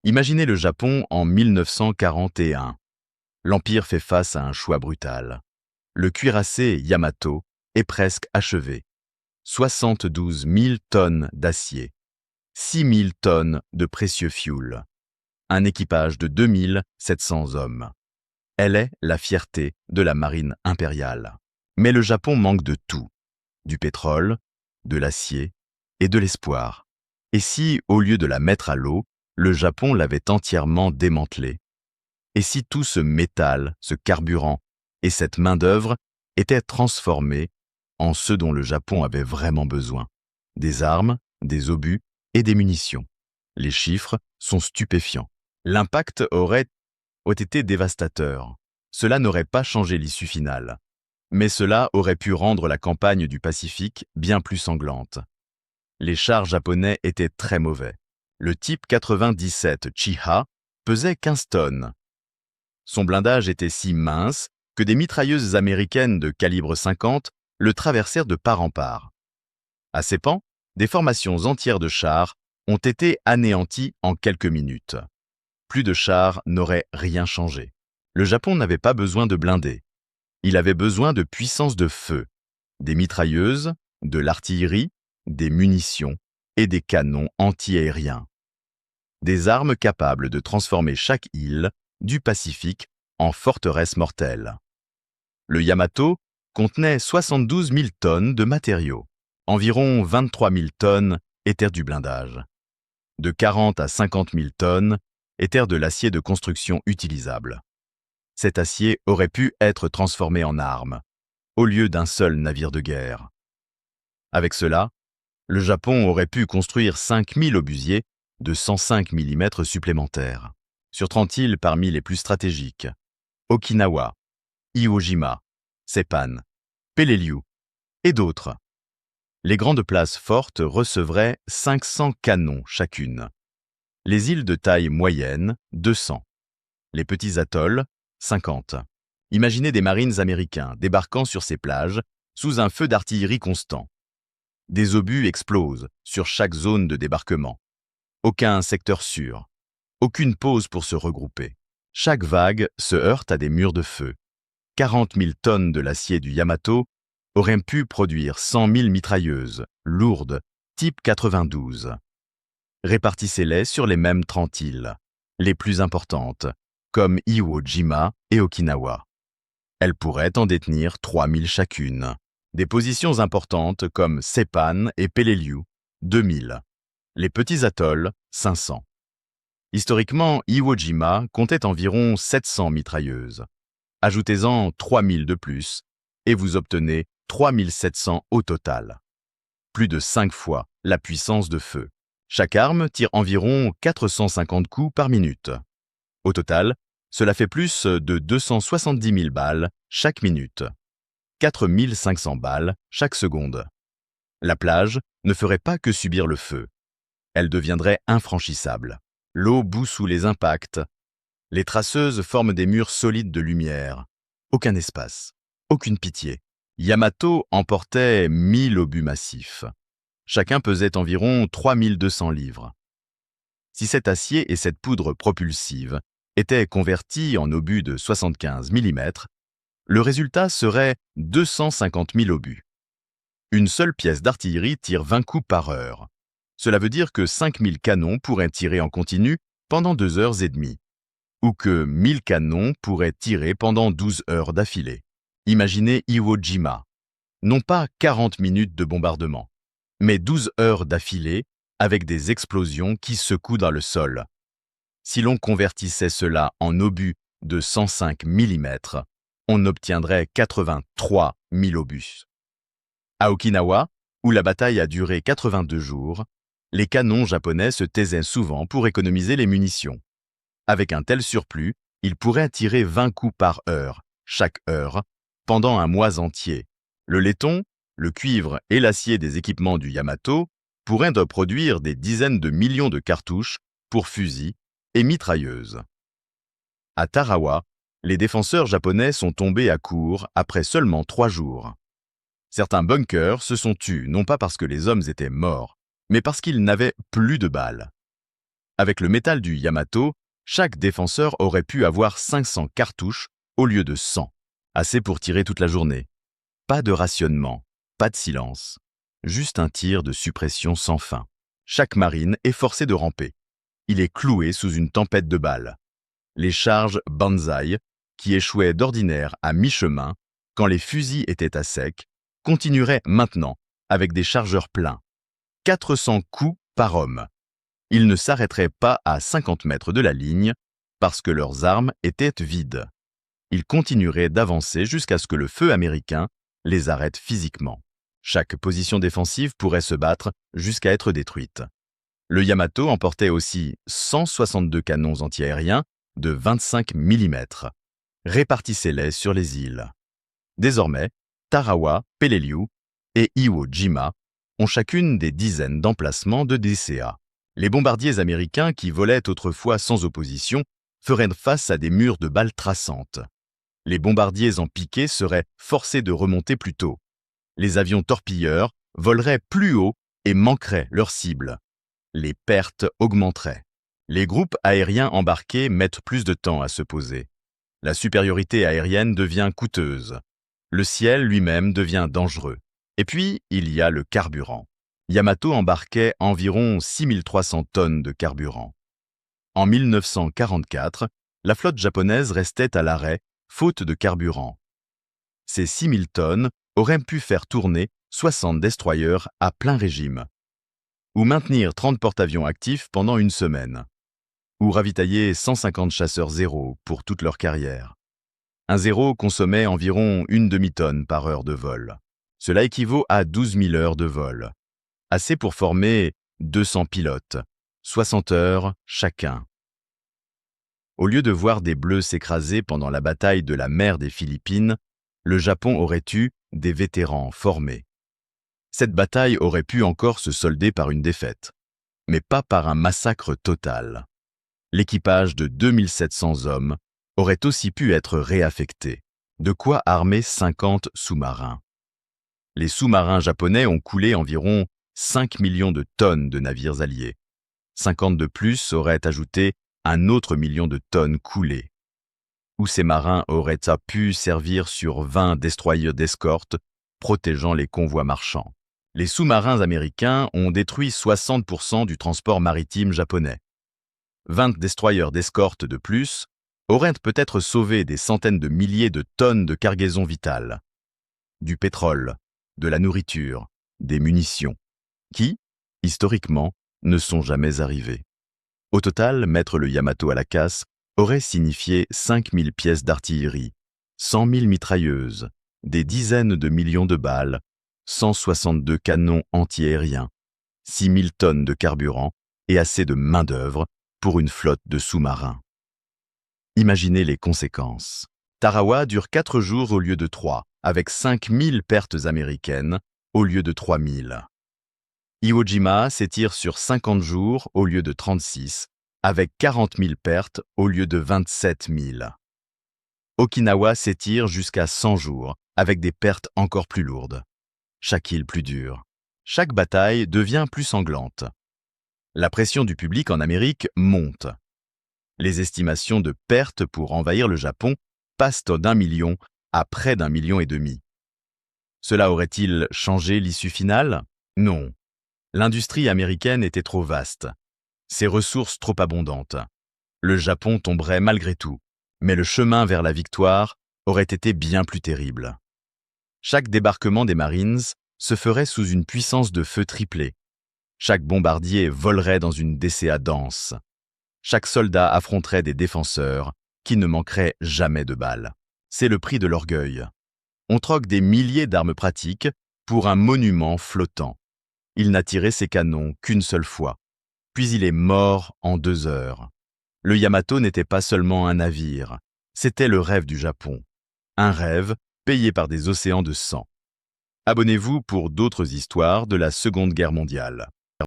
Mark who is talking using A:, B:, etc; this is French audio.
A: Imaginez le Japon en 1941. L'Empire fait face à un choix brutal. Le cuirassé Yamato est presque achevé. 72 000 tonnes d'acier, 6 000 tonnes de précieux fioul, un équipage de 2 700 hommes. Elle est la fierté de la marine impériale. Mais le Japon manque de tout, du pétrole, de l'acier et de l'espoir. Et si, au lieu de la mettre à l'eau, le Japon l'avait entièrement démantelée? Et si tout ce métal, ce carburant et cette main-d'œuvre étaient transformés en ce dont le Japon avait vraiment besoin? Des armes, des obus et des munitions. Les chiffres sont stupéfiants. L'impact aurait été dévastateur. Cela n'aurait pas changé l'issue finale. Mais cela aurait pu rendre la campagne du Pacifique bien plus sanglante. Les chars japonais étaient très mauvais. Le type 97 Chiha pesait 15 tonnes. Son blindage était si mince que des mitrailleuses américaines de calibre 50 le traversèrent de part en part. À ses pans, des formations entières de chars ont été anéanties en quelques minutes. Plus de chars n'auraient rien changé. Le Japon n'avait pas besoin de blindés. Il avait besoin de puissance de feu, des mitrailleuses, de l'artillerie, des munitions et des canons anti-aériens. Des armes capables de transformer chaque île du Pacifique en forteresse mortelle. Le Yamato contenait 72 000 tonnes de matériaux. Environ 23 000 tonnes étaient du blindage. De 40 à 50 000 tonnes étaient de l'acier de construction utilisable. Cet acier aurait pu être transformé en armes, au lieu d'un seul navire de guerre. Avec cela, le Japon aurait pu construire 5 000 obusiers de 105 mm supplémentaires, sur 30 îles parmi les plus stratégiques: Okinawa, Iwo Jima, Saipan, Peleliu et d'autres. Les grandes places fortes recevraient 500 canons chacune. Les îles de taille moyenne, 200. Les petits atolls, 50. Imaginez des marines américains débarquant sur ces plages sous un feu d'artillerie constant. Des obus explosent sur chaque zone de débarquement. Aucun secteur sûr. Aucune pause pour se regrouper. Chaque vague se heurte à des murs de feu. 40 000 tonnes de l'acier du Yamato auraient pu produire 100 000 mitrailleuses, lourdes, type 92. Répartissez-les sur les mêmes 30 îles, les plus importantes, comme Iwo Jima et Okinawa. Elles pourraient en détenir 3 000 chacune. Des positions importantes comme Saipan et Peleliu, 2 000. Les petits atolls, 500. Historiquement, Iwo Jima comptait environ 700 mitrailleuses. Ajoutez-en 3 000 de plus et vous obtenez 3 700 au total. Plus de 5 fois la puissance de feu. Chaque arme tire environ 450 coups par minute. Au total, cela fait plus de 270 000 balles chaque minute. 4 500 balles chaque seconde. La plage ne ferait pas que subir le feu. Elle deviendrait infranchissable. L'eau bout sous les impacts. Les traceuses forment des murs solides de lumière. Aucun espace, aucune pitié. Yamato emportait 1000 obus massifs. Chacun pesait environ 3200 livres. Si cet acier et cette poudre propulsive étaient convertis en obus de 75 mm, le résultat serait 250 000 obus. Une seule pièce d'artillerie tire 20 coups par heure. Cela veut dire que 5000 canons pourraient tirer en continu pendant 2 heures et demie, ou que 1000 canons pourraient tirer pendant 12 heures d'affilée. Imaginez Iwo Jima. Non pas 40 minutes de bombardement, mais 12 heures d'affilée avec des explosions qui secouent dans le sol. Si l'on convertissait cela en obus de 105 mm, on obtiendrait 83 000 obus. À Okinawa, où la bataille a duré 82 jours, les canons japonais se taisaient souvent pour économiser les munitions. Avec un tel surplus, ils pourraient tirer 20 coups par heure, chaque heure, pendant un mois entier. Le laiton, le cuivre et l'acier des équipements du Yamato pourraient produire des dizaines de millions de cartouches pour fusils et mitrailleuses. À Tarawa, les défenseurs japonais sont tombés à court après seulement 3 jours. Certains bunkers se sont tus non pas parce que les hommes étaient morts, mais parce qu'ils n'avaient plus de balles. Avec le métal du Yamato, chaque défenseur aurait pu avoir 500 cartouches au lieu de 100, assez pour tirer toute la journée. Pas de rationnement, pas de silence, juste un tir de suppression sans fin. Chaque marine est forcé de ramper. Il est cloué sous une tempête de balles. Les charges Banzai, qui échouaient d'ordinaire à mi-chemin, quand les fusils étaient à sec, continueraient maintenant avec des chargeurs pleins. 400 coups par homme. Ils ne s'arrêteraient pas à 50 mètres de la ligne parce que leurs armes étaient vides. Ils continueraient d'avancer jusqu'à ce que le feu américain les arrête physiquement. Chaque position défensive pourrait se battre jusqu'à être détruite. Le Yamato emportait aussi 162 canons antiaériens de 25 mm. Répartissez-les sur les îles. Désormais, Tarawa, Peleliu et Iwo Jima ont chacune des dizaines d'emplacements de DCA. Les bombardiers américains qui volaient autrefois sans opposition feraient face à des murs de balles traçantes. Les bombardiers en piqué seraient forcés de remonter plus tôt. Les avions torpilleurs voleraient plus haut et manqueraient leur cible. Les pertes augmenteraient. Les groupes aériens embarqués mettent plus de temps à se poser. La supériorité aérienne devient coûteuse. Le ciel lui-même devient dangereux. Et puis, il y a le carburant. Yamato embarquait environ 6300 tonnes de carburant. En 1944, la flotte japonaise restait à l'arrêt, faute de carburant. Ces 6000 tonnes auraient pu faire tourner 60 destroyers à plein régime, ou maintenir 30 porte-avions actifs pendant une semaine, ou ravitailler 150 chasseurs Zéro pour toute leur carrière. Un Zéro consommait environ une demi-tonne par heure de vol. Cela équivaut à 12 000 heures de vol, assez pour former 200 pilotes, 60 heures chacun. Au lieu de voir des Bleus s'écraser pendant la bataille de la mer des Philippines, le Japon aurait eu des vétérans formés. Cette bataille aurait pu encore se solder par une défaite, mais pas par un massacre total. L'équipage de 2700 hommes aurait aussi pu être réaffecté, de quoi armer 50 sous-marins. Les sous-marins japonais ont coulé environ 5 millions de tonnes de navires alliés. 50 de plus auraient ajouté un autre million de tonnes coulées. Où ces marins auraient pu servir sur 20 destroyers d'escorte protégeant les convois marchands. Les sous-marins américains ont détruit 60% du transport maritime japonais. 20 destroyers d'escorte de plus auraient peut-être sauvé des centaines de milliers de tonnes de cargaisons vitales. Du pétrole, de la nourriture, des munitions, qui, historiquement, ne sont jamais arrivées. Au total, mettre le Yamato à la casse aurait signifié 5000 pièces d'artillerie, 100 000 mitrailleuses, des dizaines de millions de balles, 162 canons antiaériens, 6 000 tonnes de carburant et assez de main-d'œuvre pour une flotte de sous-marins. Imaginez les conséquences. Tarawa dure 4 jours au lieu de 3, avec 5000 pertes américaines au lieu de 3000. Iwo Jima s'étire sur 50 jours au lieu de 36, avec 40 000 pertes au lieu de 27 000. Okinawa s'étire jusqu'à 100 jours, avec des pertes encore plus lourdes. Chaque île plus dure. Chaque bataille devient plus sanglante. La pression du public en Amérique monte. Les estimations de pertes pour envahir le Japon passent d'1 million à près d'1,5 million. Cela aurait-il changé l'issue finale? Non. L'industrie américaine était trop vaste, ses ressources trop abondantes. Le Japon tomberait malgré tout, mais le chemin vers la victoire aurait été bien plus terrible. Chaque débarquement des Marines se ferait sous une puissance de feu triplée. Chaque bombardier volerait dans une DCA dense. Chaque soldat affronterait des défenseurs qui ne manqueraient jamais de balles. C'est le prix de l'orgueil. On troque des milliers d'armes pratiques pour un monument flottant. Il n'a tiré ses canons qu'une seule fois, puis il est mort en 2 heures. Le Yamato n'était pas seulement un navire, c'était le rêve du Japon. Un rêve payé par des océans de sang. Abonnez-vous pour d'autres histoires de la Seconde Guerre mondiale.